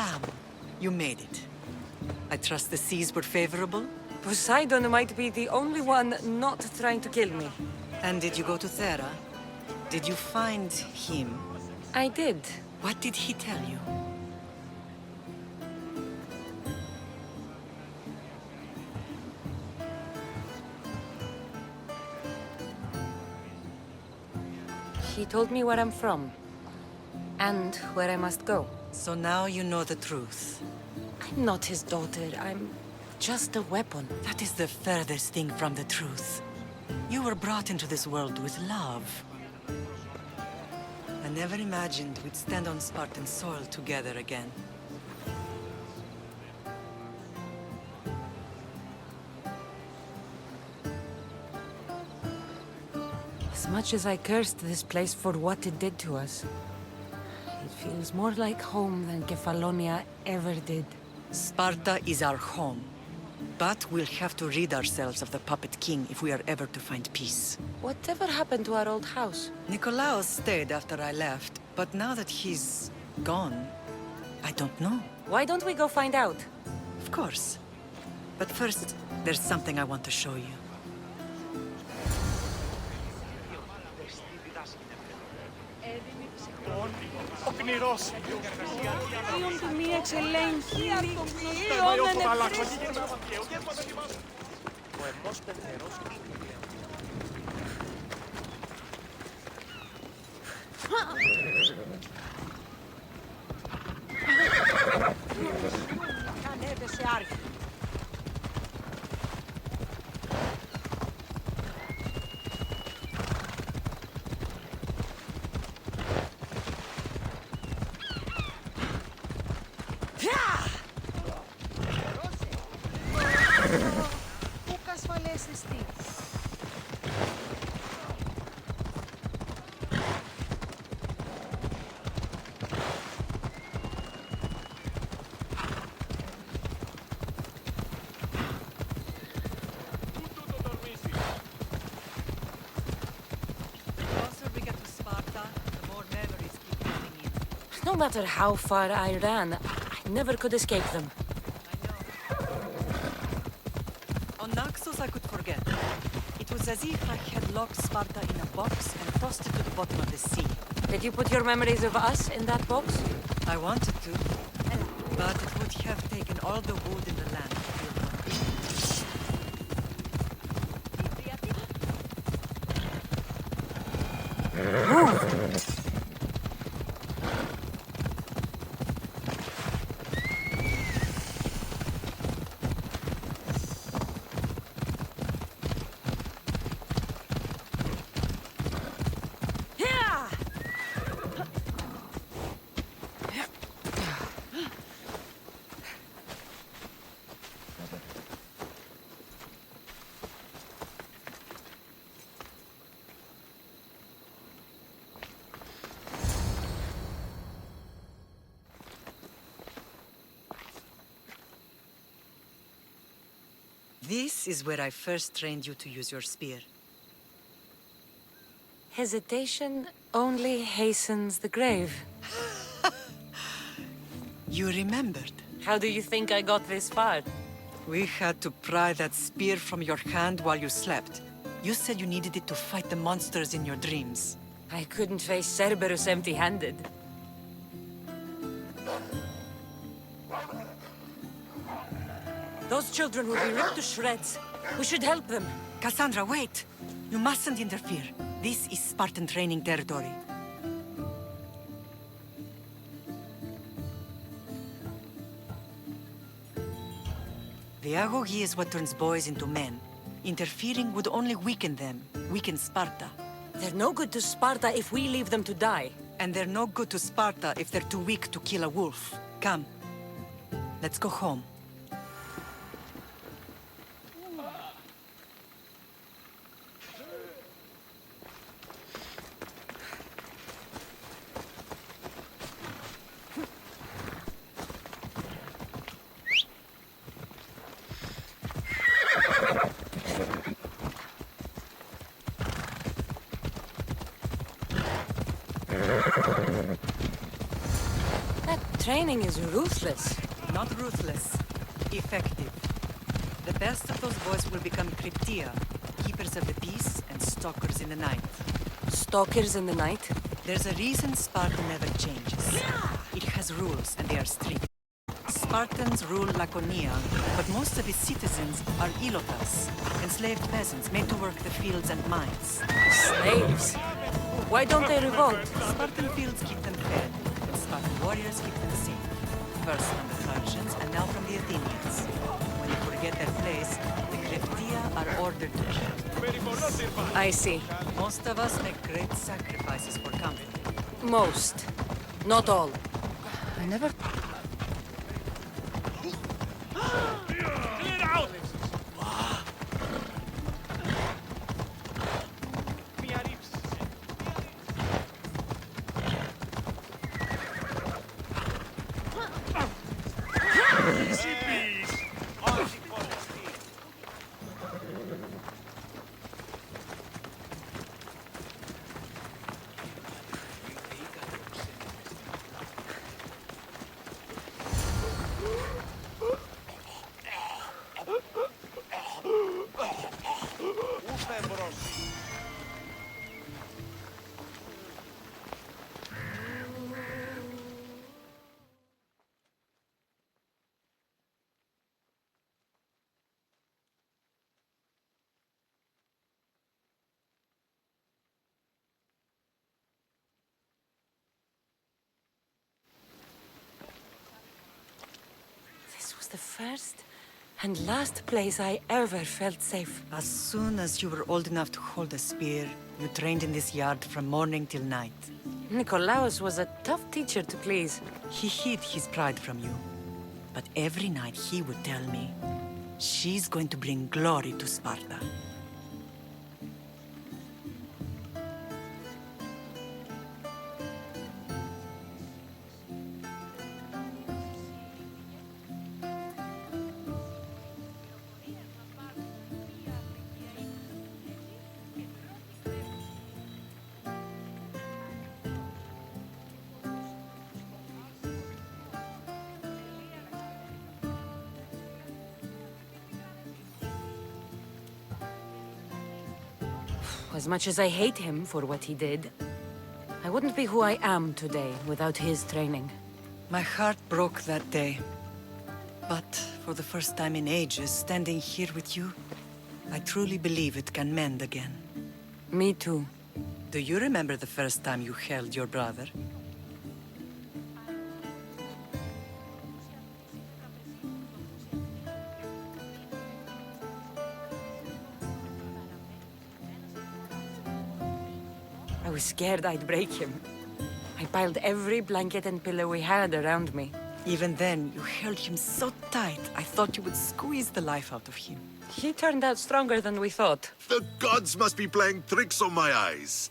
lamb. You made it. I trust the seas were favorable? Poseidon might be the only one not trying to kill me. And did you go to Thera? Did you find him? I did. What did he tell you? He told me where I'm from. And where I must go. So now you know the truth. I'm not his daughter. I'm just a weapon. That is the furthest thing from the truth. You were brought into this world with love. I never imagined we'd stand on Spartan soil together again. As much as I cursed this place for what it did to us, it feels more like home than Kefalonia ever did. Sparta is our home. But we'll have to rid ourselves of the Puppet King if we are ever to find peace. Whatever happened to our old house? Nikolaos stayed after I left, but now that he's gone, I don't know. Why don't we go find out? Of course. But first, there's something I want to show you. Ο κνηρός. Ίον του μη εξελέγχει, Ίον ανεπρίστη. Ο εμπός πεθερός. Ανέβησε άργα. No matter how far I ran, I never could escape them. I know. On Naxos I could forget. It was as if I had locked Sparta in a box and tossed it to the bottom of the sea. Did you put your memories of us in that box? I wanted to, but it would have taken all the wood in the land to feel complete. This is where I first trained you to use your spear. Hesitation only hastens the grave. You remembered. How do you think I got this far? We had to pry that spear from your hand while you slept. You said you needed it to fight the monsters in your dreams. I couldn't face Cerberus empty-handed. Those children will be ripped to shreds. We should help them. Cassandra, wait! You mustn't interfere. This is Spartan training territory. The agoge is what turns boys into men. Interfering would only weaken them, weaken Sparta. They're no good to Sparta if we leave them to die. And they're no good to Sparta if they're too weak to kill a wolf. Come. Let's go home. That training is ruthless. Not ruthless, effective. The best of those boys will become Cryptia, keepers of the peace and stalkers in the night. Stalkers in the night? There's a reason Sparta never changes. It has rules, and they are strict. Spartans rule Laconia, but most of its citizens are ilotas, enslaved peasants made to work the fields and mines. Slaves? Why don't they revolt? Spartan fields keep them fed, and Spartan warriors keep them safe. First from the Persians, and now from the Athenians. When they forget their place, the Cryptia are ordered to kill. I see. Most of us make great sacrifices for comfort. Most. Not all. I never... Clear out! Easy peas. This was the first and last place I ever felt safe. As soon as you were old enough to hold a spear, you trained in this yard from morning till night. Nikolaos was a tough teacher to please. He hid his pride from you. But every night he would tell me, she's going to bring glory to Sparta. As much as I hate him for what he did, I wouldn't be who I am today without his training. My heart broke that day. But for the first time in ages, standing here with you, I truly believe it can mend again. Me too. Do you remember the first time you held your brother? I was scared I'd break him. I piled every blanket and pillow we had around me. Even then, you held him so tight, I thought you would squeeze the life out of him. He turned out stronger than we thought. The gods must be playing tricks on my eyes.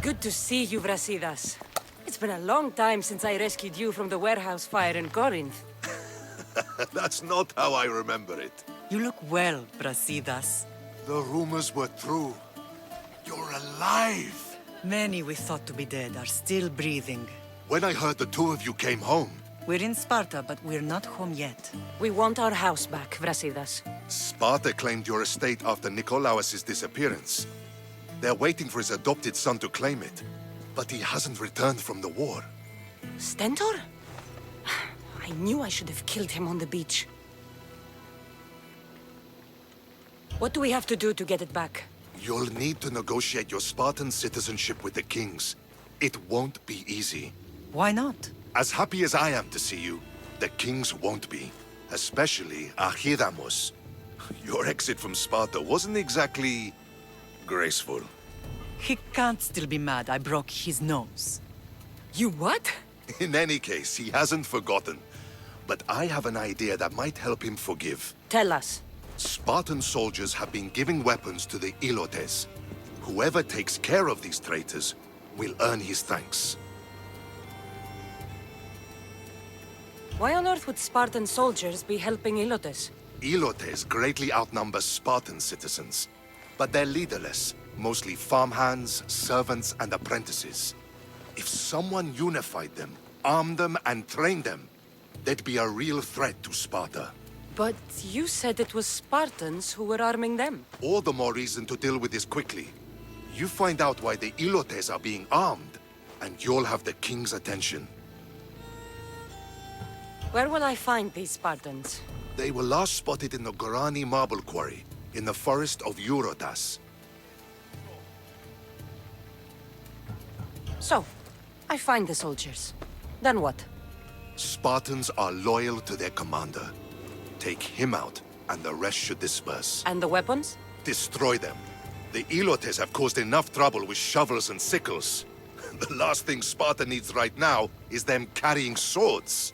Good to see you, Brasidas. It's been a long time since I rescued you from the warehouse fire in Corinth. That's not how I remember it. You look well, Brasidas. The rumors were true. You're alive! Many we thought to be dead are still breathing. When I heard the two of you came home, We're in Sparta, but we're not home yet. We want our house back, Brasidas. Sparta claimed your estate after Nikolaos' disappearance. They're waiting for his adopted son to claim it, but he hasn't returned from the war. Stentor? I knew I should have killed him on the beach. What do we have to do to get it back? You'll need to negotiate your Spartan citizenship with the kings. It won't be easy. Why not? As happy as I am to see you, the kings won't be. Especially Archidamos. Your exit from Sparta wasn't exactly graceful. He can't still be mad I broke his nose. You what? In any case, he hasn't forgotten. But I have an idea that might help him forgive. Tell us. Spartan soldiers have been giving weapons to the Ilotes. Whoever takes care of these traitors will earn his thanks. Why on earth would Spartan soldiers be helping Ilotes? Ilotes greatly outnumber Spartan citizens, but they're leaderless, mostly farmhands, servants, and apprentices. If someone unified them, armed them, and trained them, they'd be a real threat to Sparta. But you said it was Spartans who were arming them. All the more reason to deal with this quickly. You find out why the Ilotes are being armed, and you'll have the king's attention. Where will I find these Spartans? They were last spotted in the Gorani marble quarry, in the forest of Eurotas. So, I find the soldiers. Then what? Spartans are loyal to their commander. Take him out, and the rest should disperse. And the weapons? Destroy them. The Ilotes have caused enough trouble with shovels and sickles. The last thing Sparta needs right now is them carrying swords.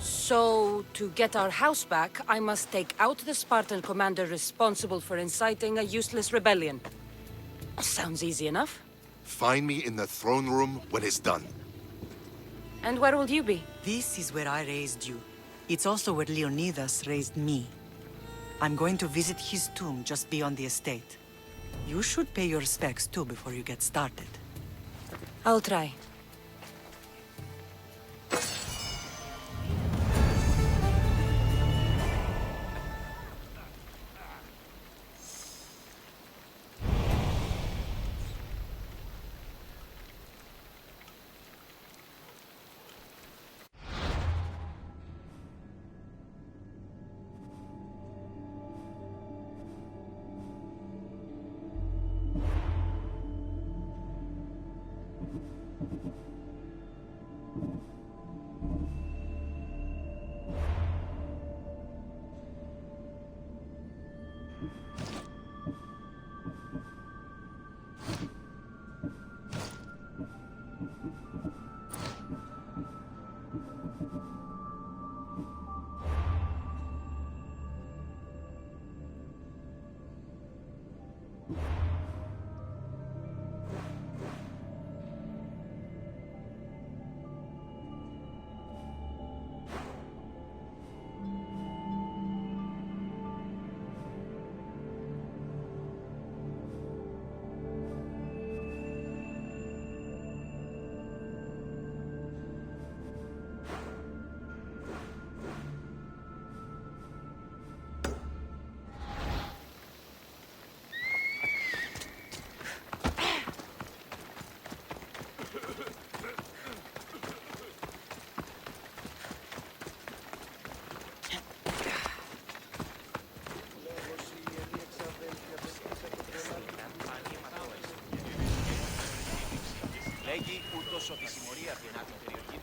So, to get our house back, I must take out the Spartan commander responsible for inciting a useless rebellion. Sounds easy enough. Find me in the throne room when it's done. And where will you be? This is where I raised you. It's also where Leonidas raised me. I'm going to visit his tomb just beyond the estate. You should pay your respects too before you get started. I'll try. Λέγει ούτως ότι η συμμορία από την άκρη περιοχή